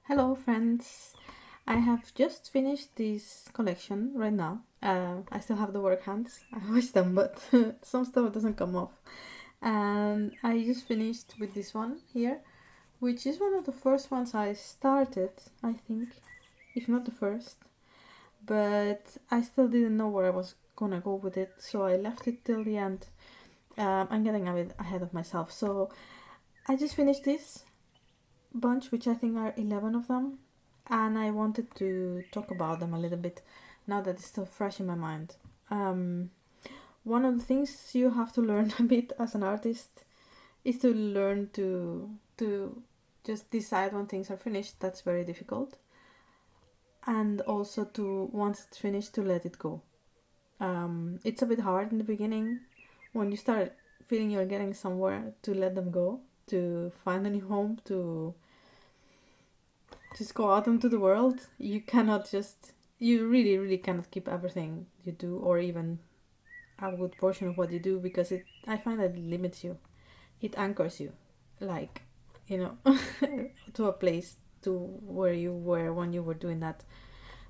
Hello friends, I have just finished this collection right now. I still have the work hands, I wash them, but some stuff doesn't come off. And I just finished with this one here, which is one of the first ones I started, I think, if not the first. But I still didn't know where I was gonna go with it, so I left it till the end. I'm getting a bit ahead of myself, so I just finished this bunch, which I think are 11 of them, and I wanted to talk about them a little bit now that it's still fresh in my mind. One of the things you have to learn a bit as an artist is to learn to just decide when things are finished. That's very difficult. And also to, once it's finished, to let it go. It's a bit hard in the beginning when you start feeling you're getting somewhere, to let them go, to find a new home, to just go out into the world. You cannot just, you really cannot keep everything you do, or even a good portion of what you do, because I find that it limits you. It anchors you, like, to a place, to where you were when you were doing that.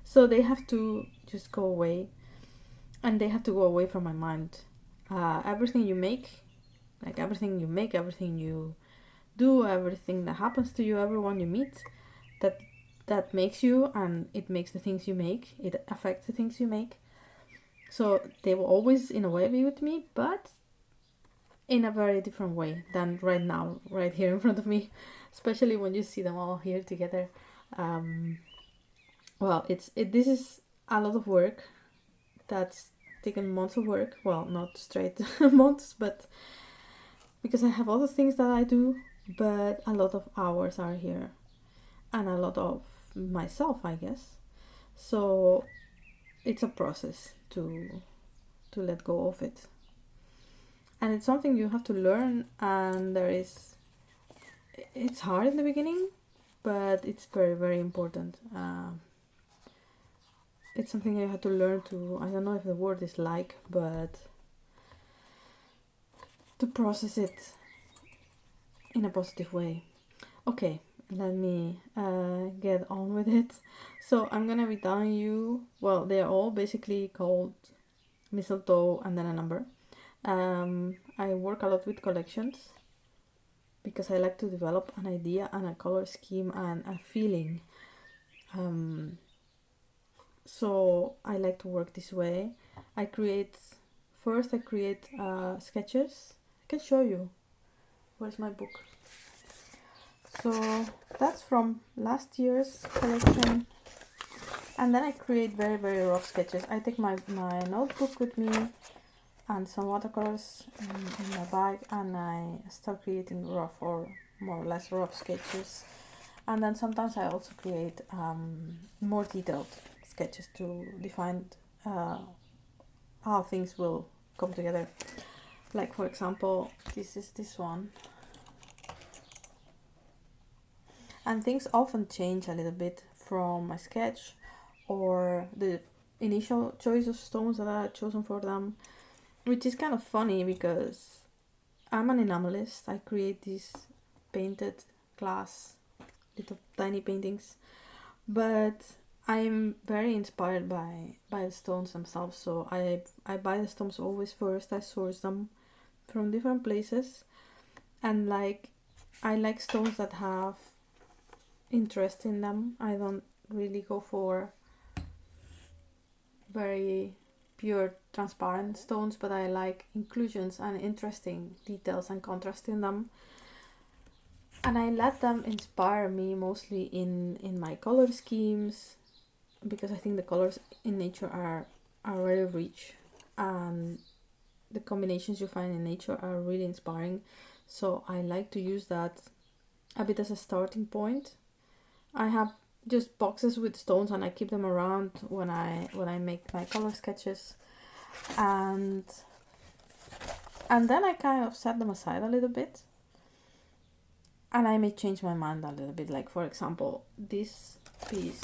So they have to just go away, and they have to go away from my mind. Everything you make, everything you do, everything that happens to you, everyone you meet, that makes you, and it makes the things you make, it affects the things you make. So they will always in a way be with me, but in a very different way than right now, right here in front of me, especially when you see them all here together. This is a lot of work that's taken months of work. Well, not straight months, but because I have other things that I do, but a lot of hours are here, and a lot of myself, I guess. So it's a process to let go of it, and it's something you have to learn. And it's hard in the beginning, but it's very important. It's something you have to learn to, I don't know if the word is like, but to process it in a positive way. Okay, let me get on with it. So I'm gonna be telling you, well, they're all basically called Mistletoe and then a number. I work a lot with collections because I like to develop an idea and a color scheme and a feeling. So I like to work this way. I create sketches. I can show you. Where's my book? So that's from last year's collection. And then I create very rough sketches. I take my notebook with me and some watercolors in my bag, and I start creating rough or more or less rough sketches. And then sometimes I also create more detailed sketches to define how things will come together. Like, for example, this is this one. And things often change a little bit from my sketch or the initial choice of stones that I had chosen for them, which is kind of funny because I'm an enamelist. I create these painted glass little tiny paintings, but I'm very inspired by the stones themselves. So I buy the stones always first. I source them from different places, and I like stones that have interest in them. I don't really go for very pure transparent stones, but I like inclusions and interesting details and contrast in them. And I let them inspire me mostly in my color schemes, because I think the colors in nature are very rich, and the combinations you find in nature are really inspiring. So I like to use that a bit as a starting point. I have just boxes with stones, and I keep them around when I make my color sketches, and then I kind of set them aside a little bit, and I may change my mind a little bit. Like, for example, this piece,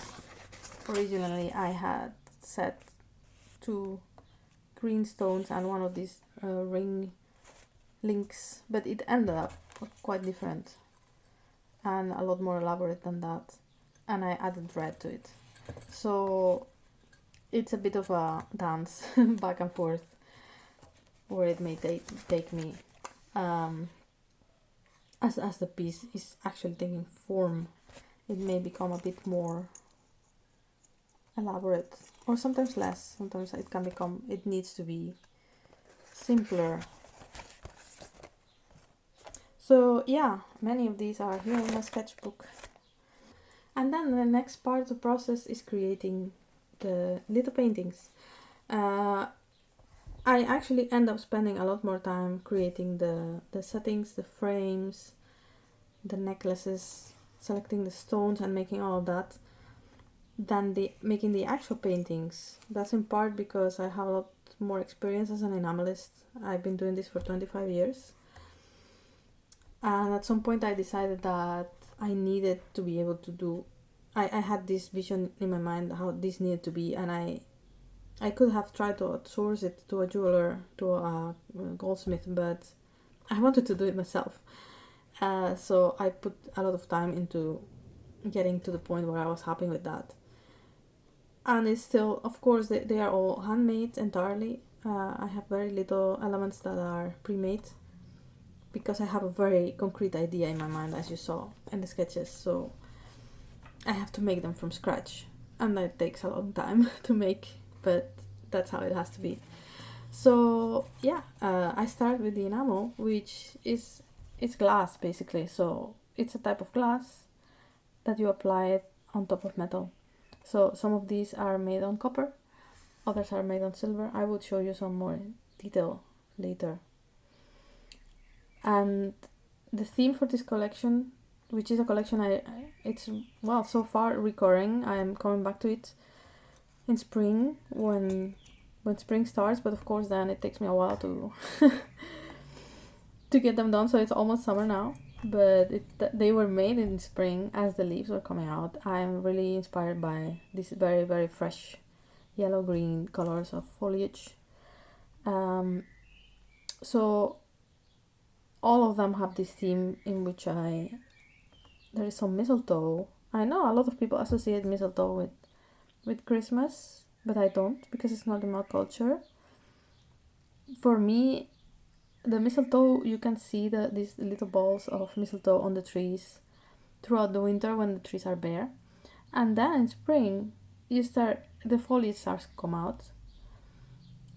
originally I had set 2 green stones and one of these ring links, but it ended up quite different and a lot more elaborate than that. and I added red to it. So it's a bit of a dance back and forth, where it may take me, as the piece is actually taking form, it may become a bit more elaborate, or sometimes less. Sometimes it needs to be simpler. So yeah, many of these are here in my sketchbook. And then the next part of the process is creating the little paintings. I actually end up spending a lot more time creating the settings, the frames, the necklaces, selecting the stones and making all of that, than making the actual paintings. That's in part because I have a lot more experience as an enamelist. I've been doing this for 25 years. And at some point I decided that I needed to be able to do... I had this vision in my mind how this needed to be, and I could have tried to outsource it to a jeweler, to a goldsmith, but I wanted to do it myself. So I put a lot of time into getting to the point where I was happy with that. And it's still, of course, they are all handmade entirely. I have very little elements that are pre-made, because I have a very concrete idea in my mind, as you saw in the sketches. So I have to make them from scratch, and that takes a long time to make, but that's how it has to be. So yeah, I start with the enamel, which is glass basically. So it's a type of glass that you apply it on top of metal. So some of these are made on copper, others are made on silver. I will show you some more detail later. And the theme for this collection, which is a collection it's, well, so far recurring. I am coming back to it in spring when spring starts, but of course then it takes me a while to to get them done. So it's almost summer now, but they were made in spring as the leaves were coming out. I am really inspired by these very, very fresh yellow-green colors of foliage. So all of them have this theme in which there is some mistletoe. I know a lot of people associate mistletoe with Christmas, but I don't, because it's not in my culture. For me, the mistletoe, you can see these little balls of mistletoe on the trees throughout the winter when the trees are bare. And then in spring, the foliage starts to come out,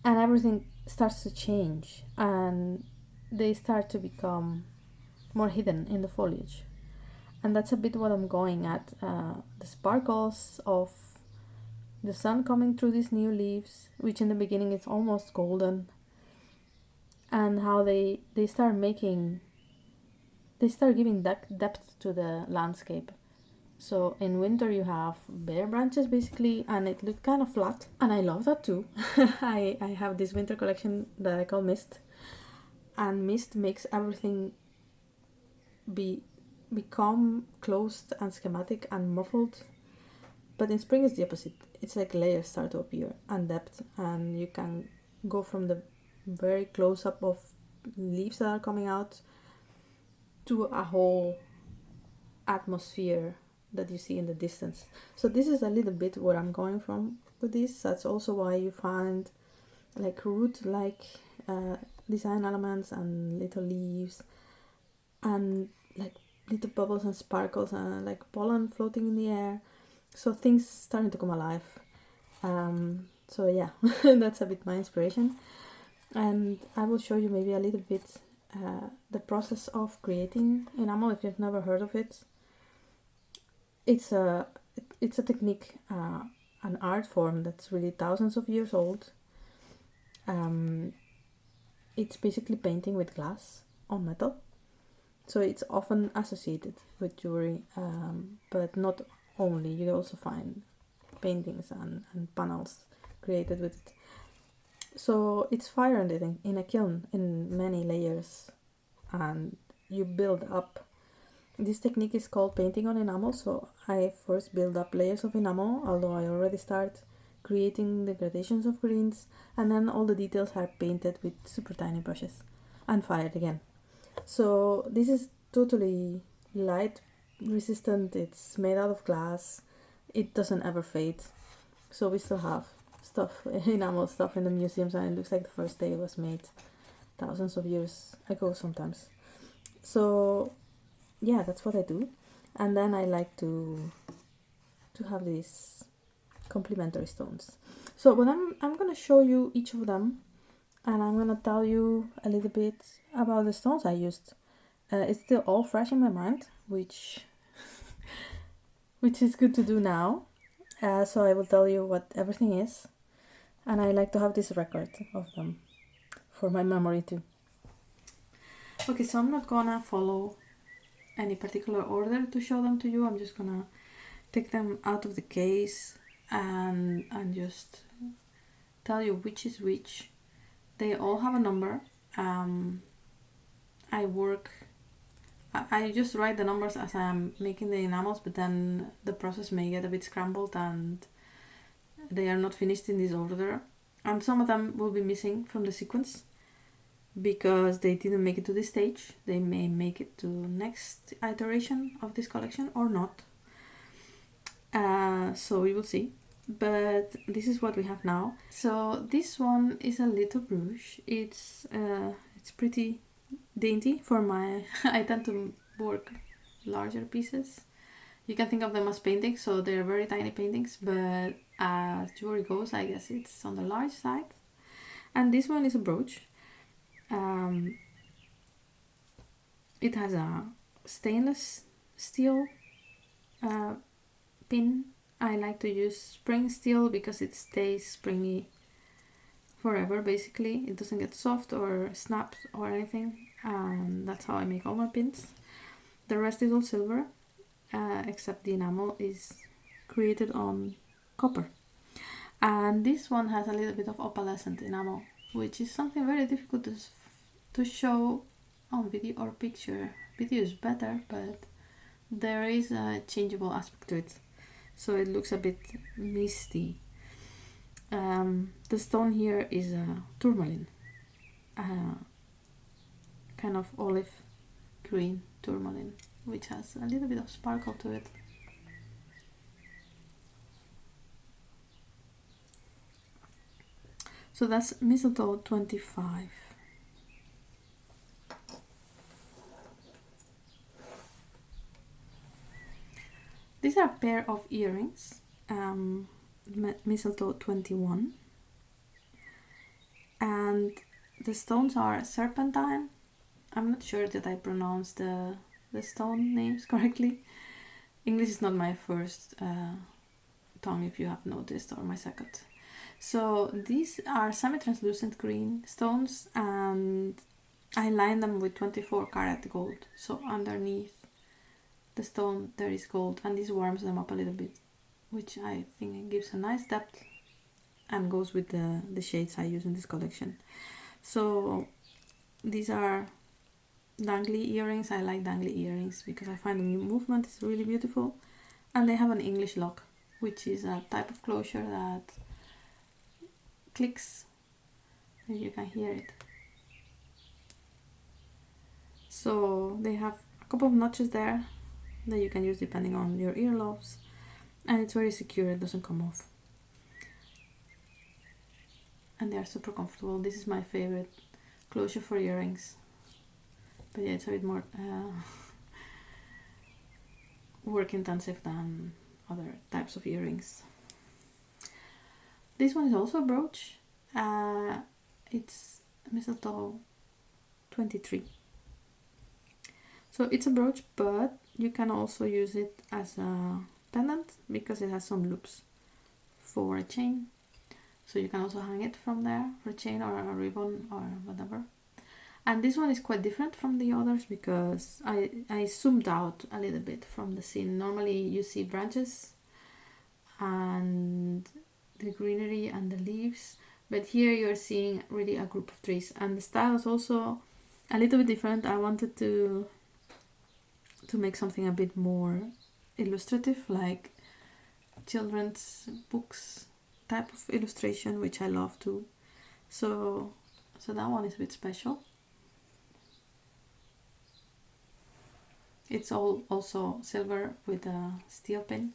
and everything starts to change, and they start to become more hidden in the foliage. And that's a bit what I'm going at. The sparkles of the sun coming through these new leaves, which in the beginning is almost golden, and how they start giving depth to the landscape. So in winter you have bare branches basically, and it looks kind of flat, and I love that too. I have this winter collection that I call Mist, and Mist makes everything become closed and schematic and muffled. But in spring it's the opposite. It's like layers start to appear and depth, and you can go from the very close up of leaves that are coming out to a whole atmosphere that you see in the distance. So this is a little bit where I'm going from with this. That's also why you find like root like design elements and little leaves and like little bubbles and sparkles and like pollen floating in the air. So things starting to come alive. So yeah, that's a bit my inspiration. And I will show you maybe a little bit the process of creating enamel if you've never heard of it. It's a technique, an art form that's really thousands of years old. It's basically painting with glass on metal. So it's often associated with jewelry, but not only. You also find paintings and panels created with it. So it's fire knitting in a kiln in many layers, and you build up. This technique is called painting on enamel. So I first build up layers of enamel, although I already start creating the gradations of greens, and then all the details are painted with super tiny brushes and fired again. So this is totally light resistant, it's made out of glass, it doesn't ever fade. So we still have stuff, enamel stuff in the museums, and it looks like the first day it was made thousands of years ago sometimes. So yeah, that's what I do. And then I like to have these complementary stones. So what I'm gonna show you each of them, and I'm gonna tell you a little bit about the stones I used. It's still all fresh in my mind, which is good to do now. So I will tell you what everything is, and I like to have this record of them for my memory too. Okay, so I'm not gonna follow any particular order to show them to you. I'm just gonna take them out of the case and just tell you which is which. They all have a number. I just write the numbers as I'm making the enamels, but then the process may get a bit scrambled and they are not finished in this order. And some of them will be missing from the sequence because they didn't make it to this stage. They may make it to next iteration of this collection or not. So we will see. But this is what we have now. So this one is a little brooch. It's pretty dainty for my I tend to work larger pieces. You can think of them as paintings, so they're very tiny paintings, but as jewelry goes, I guess it's on the large side. And this one is a brooch. It has a stainless steel pin. I like to use spring steel because it stays springy forever, basically. It doesn't get soft or snapped or anything, and that's how I make all my pins. The rest is all silver, except the enamel is created on copper. And this one has a little bit of opalescent enamel, which is something very difficult to show on video or picture. Video is better, but there is a changeable aspect to it, so it looks a bit misty. The stone here is a tourmaline, kind of olive green tourmaline, which has a little bit of sparkle to it. So that's Mistletoe 25. These are a pair of earrings, Mistletoe 21. And the stones are serpentine. I'm not sure that I pronounced the stone names correctly. English is not my first tongue, if you have noticed, or my second. So these are semi-translucent green stones, and I line them with 24 karat gold. So underneath the stone there is gold, and this warms them up a little bit, which I think it gives a nice depth and goes with the shades I use in this collection. So these are dangly earrings. I like dangly earrings because I find the movement is really beautiful, and they have an English lock, which is a type of closure that clicks, and you can hear it. So they have a couple of notches there that you can use depending on your earlobes, and it's very secure, it doesn't come off, and they are super comfortable. This is my favorite closure for earrings, but yeah, it's a bit more work intensive than other types of earrings. This one is also a brooch. It's Mistletoe 23. So it's a brooch, but you can also use it as a pendant because it has some loops for a chain. So you can also hang it from there for a chain or a ribbon or whatever. And this one is quite different from the others because I zoomed out a little bit from the scene. Normally you see branches and the greenery and the leaves, but here you're seeing really a group of trees, and the style is also a little bit different. I wanted to make something a bit more illustrative, like children's books type of illustration, which I love too. So that one is a bit special. It's all also silver with a steel pin.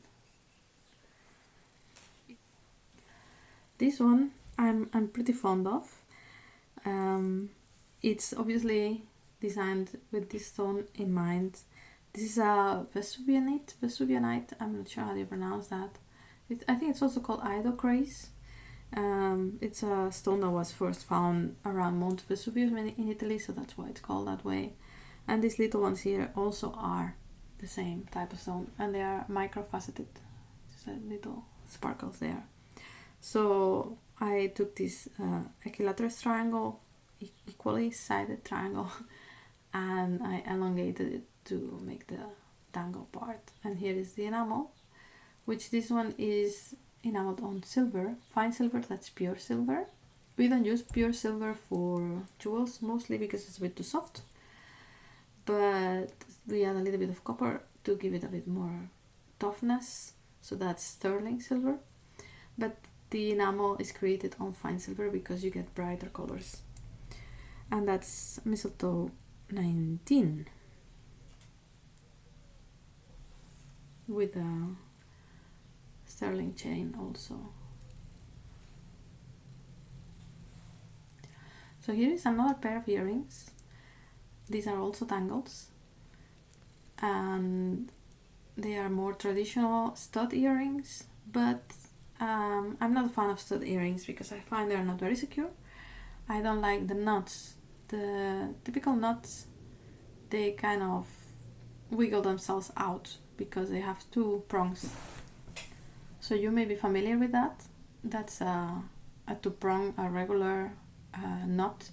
This one I'm pretty fond of. It's obviously designed with this stone in mind. This is a vesuvianite. I'm not sure how you pronounce that. I think it's also called iodocrase. It's a stone that was first found around Mount Vesuvius in Italy, so that's why it's called that way. And these little ones here also are the same type of stone, and they are micro-faceted. Just little sparkles there. So I took this equilateral triangle, equally sided triangle, and I elongated it to make the dangle part. And here is the enamel, which this one is enameled on silver, fine silver, that's pure silver. We don't use pure silver for jewels mostly because it's a bit too soft, but we add a little bit of copper to give it a bit more toughness, so that's sterling silver. But the enamel is created on fine silver because you get brighter colors. And that's Mistletoe 19 with a sterling chain also. So here is another pair of earrings. These are also dangles, and they are more traditional stud earrings, but I'm not a fan of stud earrings because I find they're not very secure. I don't like the knots. The typical knots, they kind of wiggle themselves out because they have two prongs. So you may be familiar with that. That's a two-prong, a regular knot,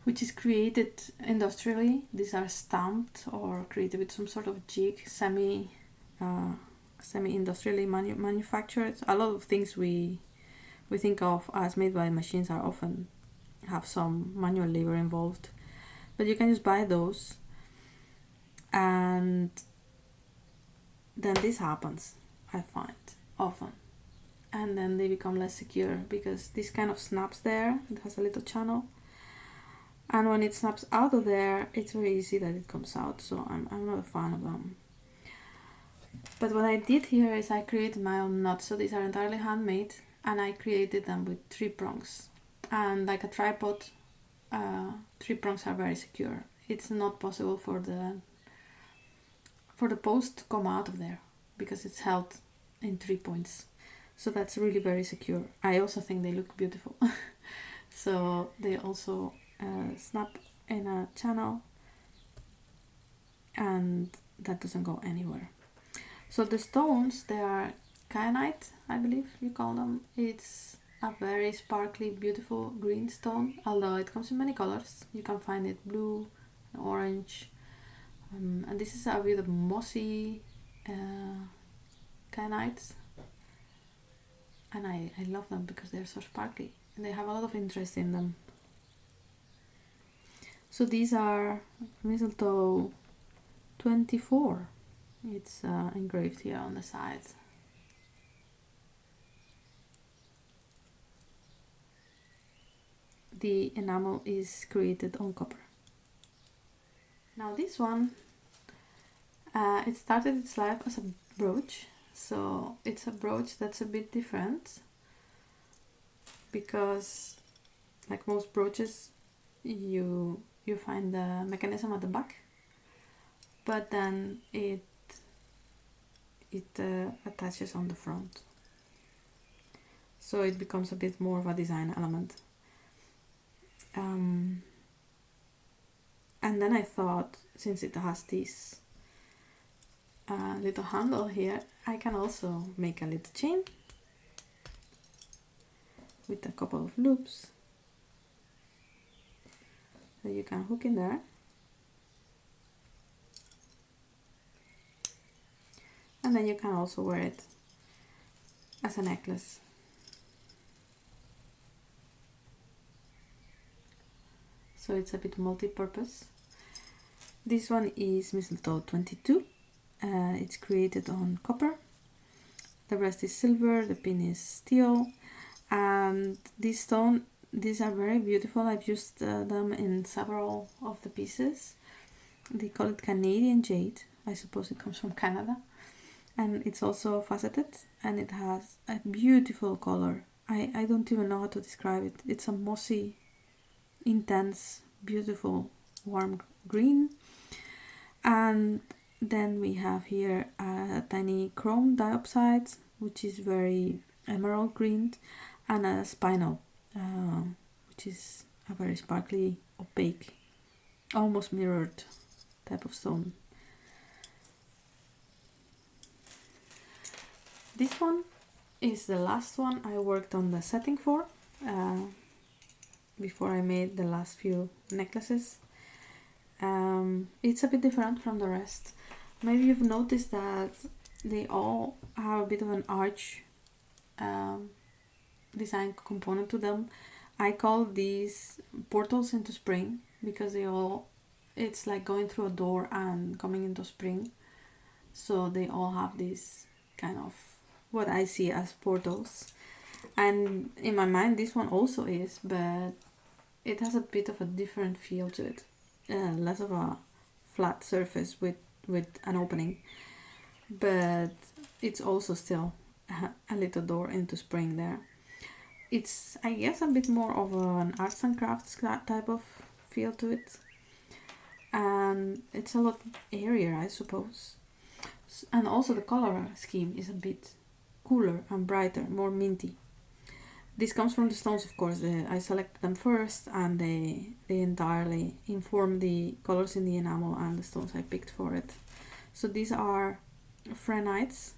which is created industrially. These are stamped or created with some sort of jig, semi-industrially manufactured. A lot of things we think of as made by machines are often have some manual labor involved, but you can just buy those, and then this happens, I find, often, and then they become less secure because this kind of snaps there. It has a little channel, and when it snaps out of there, it's very easy that it comes out, so I'm not a fan of them. But what I did here is I created my own knots. So these are entirely handmade, and I created them with 3 prongs. And like a tripod, 3 prongs are very secure. It's not possible for the post to come out of there because it's held in 3 points. So that's really very secure. I also think they look beautiful. So they also snap in a channel, and that doesn't go anywhere. So the stones, they are kyanite, I believe you call them. It's a very sparkly, beautiful green stone, although it comes in many colors. You can find it blue, orange, and this is a bit of mossy kyanites, and I love them because they're so sparkly and they have a lot of interest in them. So these are Mistletoe 24. It's engraved here on the sides. The enamel is created on copper. Now this one, it started its life as a brooch, so it's a brooch that's a bit different because, like most brooches, you find the mechanism at the back, but then it attaches on the front, so it becomes a bit more of a design element. And then I thought, since it has this little handle here, I can also make a little chain with a couple of loops that you can hook in there. And then you can also wear it as a necklace. So it's a bit multi-purpose. This one is Mistletoe 22. It's created on copper. The rest is silver, the pin is steel. And these are very beautiful. I've used them in several of the pieces. They call it Canadian jade. I suppose it comes from Canada. And it's also faceted, and it has a beautiful color. I don't even know how to describe it. It's a mossy, intense, beautiful, warm green. And then we have here a tiny chrome diopside, which is very emerald green, and a spinel, which is a very sparkly, opaque, almost mirrored type of stone. This one is the last one I worked on the setting for, before I made the last few necklaces. It's a bit different from the rest. Maybe you've noticed that they all have a bit of an arch design component to them. I call these portals into spring because it's like going through a door and coming into spring. So they all have this kind of what I see as portals. And in my mind this one also is, but it has a bit of a different feel to it. Less of a flat surface with an opening, but it's also still a little door into spring there. It's, I guess, a bit more of an arts and crafts type of feel to it, and it's a lot airier, I suppose. And also the color scheme is a bit cooler and brighter, more minty. This comes from the stones, of course. I selected them first, and they entirely inform the colors in the enamel and the stones I picked for it. So these are prehnite.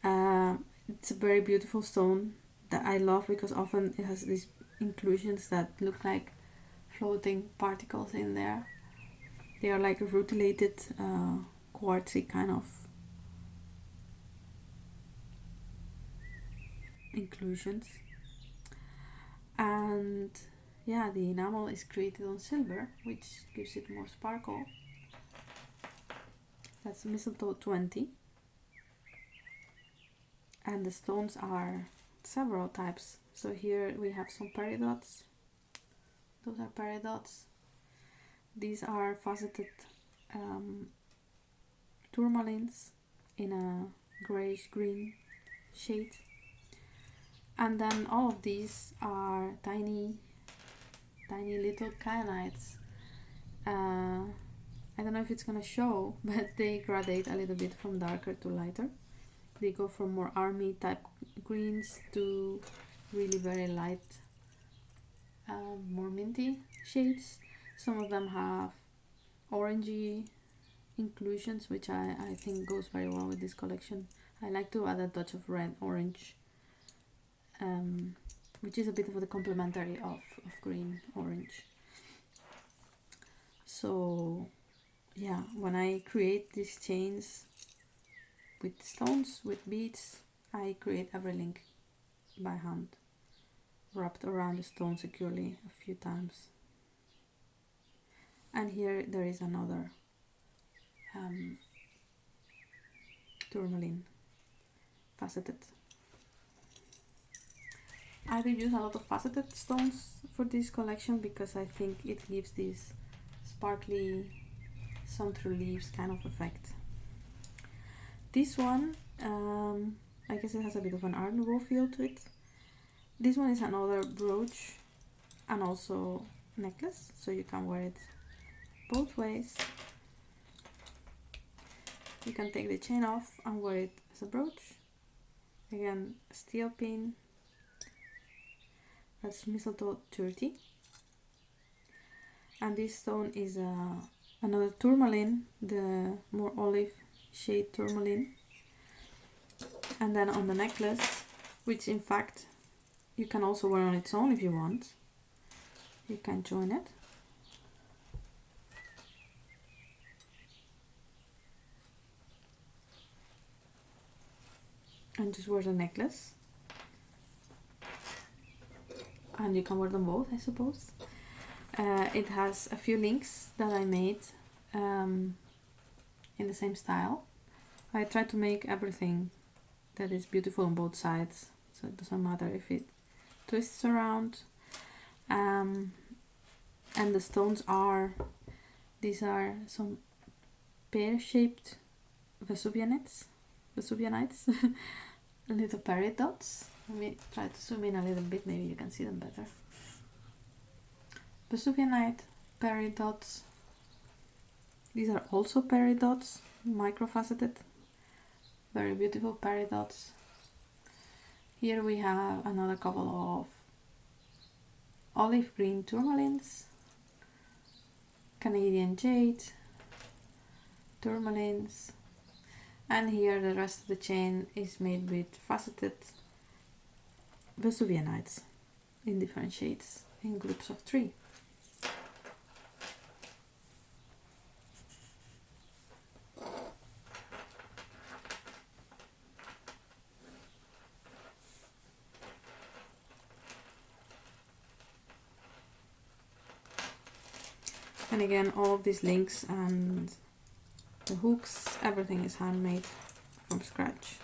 It's a very beautiful stone that I love because often it has these inclusions that look like floating particles in there. They are like rutilated, quartzy kind of inclusions. And yeah, the enamel is created on silver, which gives it more sparkle. That's Mistletoe 20. And the stones are several types. So here we have some peridots. Those are peridots. These are faceted tourmalines in a grayish green shade. And then all of these are tiny little garnets. I don't know if it's gonna show, but they gradate a little bit from darker to lighter. They go from more army type greens to really very light, more minty shades. Some of them have orangey inclusions, which I think goes very well with this collection. I like to add a touch of red, orange, which is a bit of the complementary of green, orange. So yeah, when I create these chains with stones, with beads, I create every link by hand, wrapped around the stone securely a few times. And here there is another tourmaline faceted. I do use a lot of faceted stones for this collection because I think it gives this sparkly sun through leaves kind of effect. This one, I guess it has a bit of an Art Nouveau feel to it. This one is another brooch and also necklace, so you can wear it both ways. You can take the chain off and wear it as a brooch. Again, a steel pin. That's Mistletoe 30. And this stone is another tourmaline, the more olive shade tourmaline. And then on the necklace, which in fact you can also wear on its own if you want, you can join it. And just wear the necklace. And you can wear them both, I suppose. It has a few links that I made in the same style. I try to make everything that is beautiful on both sides, so it doesn't matter if it twists around. And the stones are These are some pear-shaped vesuvianites, little peridots. Let me try to zoom in a little bit, maybe you can see them better. Vesuvianite, peridots. These are also peridots, micro-faceted, very beautiful peridots. Here we have another couple of olive green tourmalines, Canadian jade, tourmalines, and here the rest of the chain is made with faceted vesuvianites in different shades in groups of 3. And again, all of these links and the hooks, everything is handmade from scratch.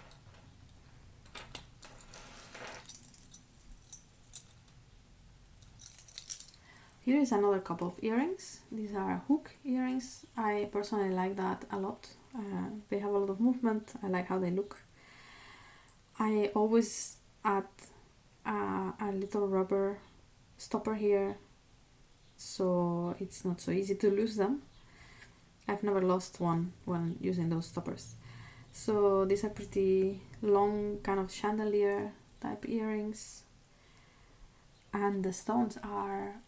Here is another couple of earrings. These are hook earrings. I personally like that a lot. They have a lot of movement. I like how they look. I always add a little rubber stopper here, so it's not so easy to lose them. I've never lost one when using those stoppers. So these are pretty long, kind of chandelier type earrings. And the stones are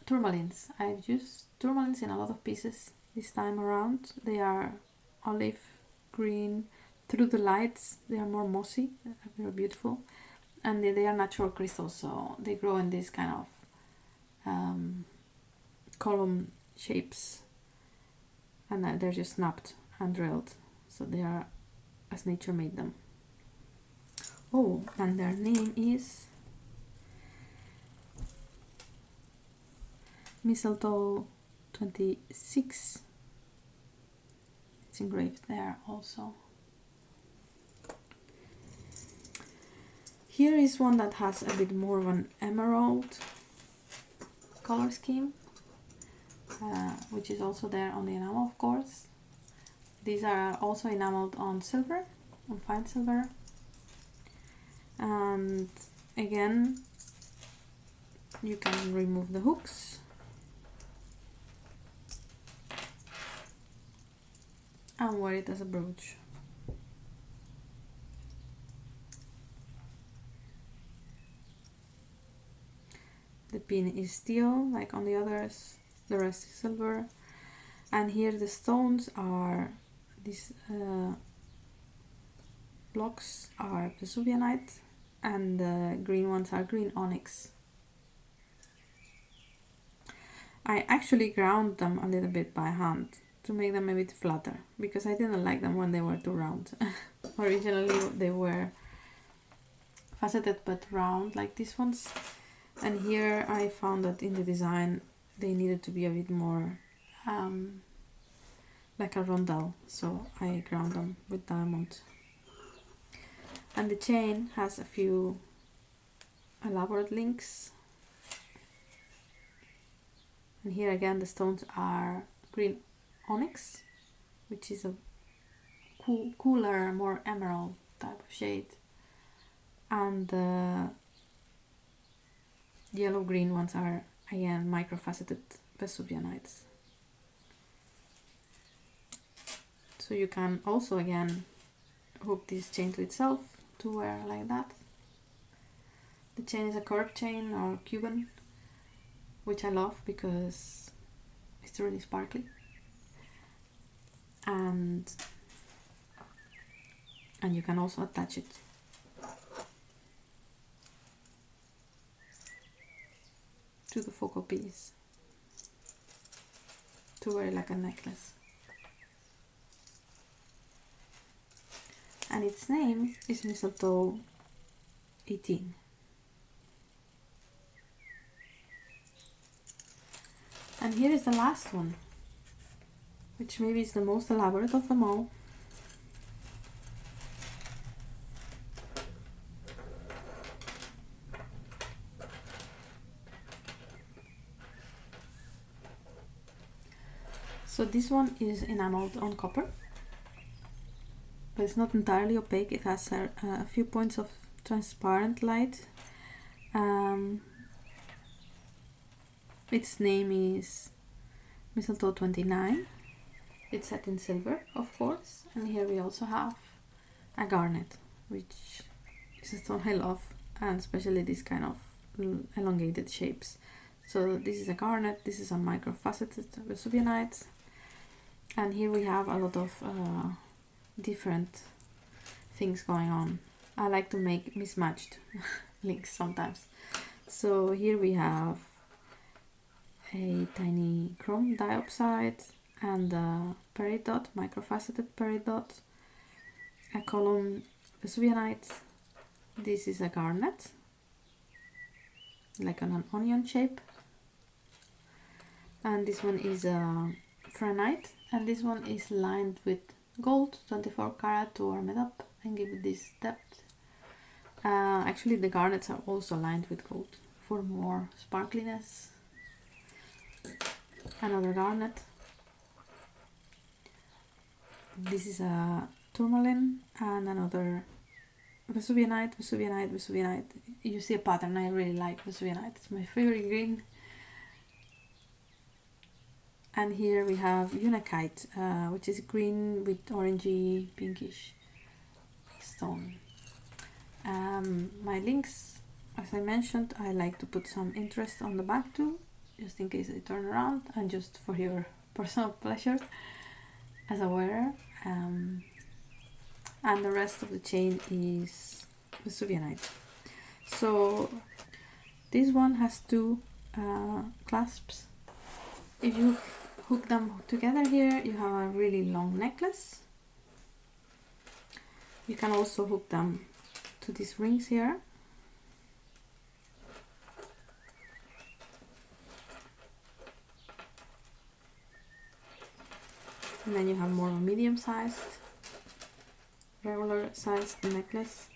tourmalines. I've used tourmalines in a lot of pieces this time around. They are olive green. Through the lights, they are more mossy. They're beautiful. And they are natural crystals, so they grow in this kind of column shapes, and they're just snapped and drilled, so they are as nature made them. Oh, and their name is Mistletoe 26. It's engraved there also. Here is one that has a bit more of an emerald color scheme, which is also there on the enamel, of course. These are also enameled on silver, on fine silver. And again, you can remove the hooks and wear it as a brooch. The pin is steel, like on the others, the rest is silver. And here the stones are, these blocks are vesuvianite, and the green ones are green onyx. I actually ground them a little bit by hand to make them a bit flatter, because I didn't like them when they were too round. Originally they were faceted but round like these ones. And here I found that in the design they needed to be a bit more like a rondelle, so I ground them with diamond. And the chain has a few elaborate links. And here again the stones are green onyx, which is a cooler, more emerald type of shade. And the yellow-green ones are, again, micro-faceted vesuvianites. So you can also, again, hook this chain to itself to wear like that. The chain is a curved chain or Cuban, which I love because it's really sparkly. And you can also attach it to the focal piece to wear like a necklace. And its name is Mistletoe 18. And here is the last one, which maybe is the most elaborate of them all. So this one is enameled on copper, but it's not entirely opaque. It has a few points of transparent light. Its name is Mistletoe 29. It's set in silver, of course, and here we also have a garnet, which is a stone I love, and especially this kind of elongated shapes. So this is a garnet, this is a micro-faceted vesuvianite, and here we have a lot of different things going on. I like to make mismatched links sometimes. So here we have a tiny chrome diopside and a peridot, micro-faceted peridot, a column vesuvianite. This is a garnet, like an onion shape, and this one is a prehnite, and this one is lined with gold, 24 karat, to warm it up and give it this depth. Actually the garnets are also lined with gold for more sparkliness. Another garnet. This is a tourmaline and another vesuvianite, vesuvianite, vesuvianite. You see a pattern. I really like vesuvianite. It's my favorite green. And here we have unakite, which is green with orangey, pinkish stone. My links, as I mentioned, I like to put some interest on the back too, just in case I turn around, and just for your personal pleasure as a wearer. And the rest of the chain is vesuvianite. So this one has two clasps. If you hook them together here, you have a really long necklace. You can also hook them to these rings here. And then you have more of a medium-sized, regular-sized necklace.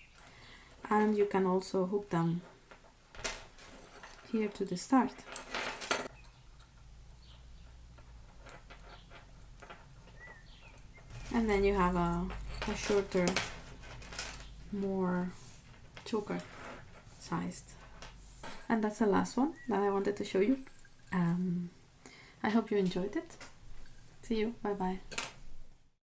And you can also hook them here to the start. And then you have a shorter, more choker sized. And that's the last one that I wanted to show you. I hope you enjoyed it. See you. Bye bye.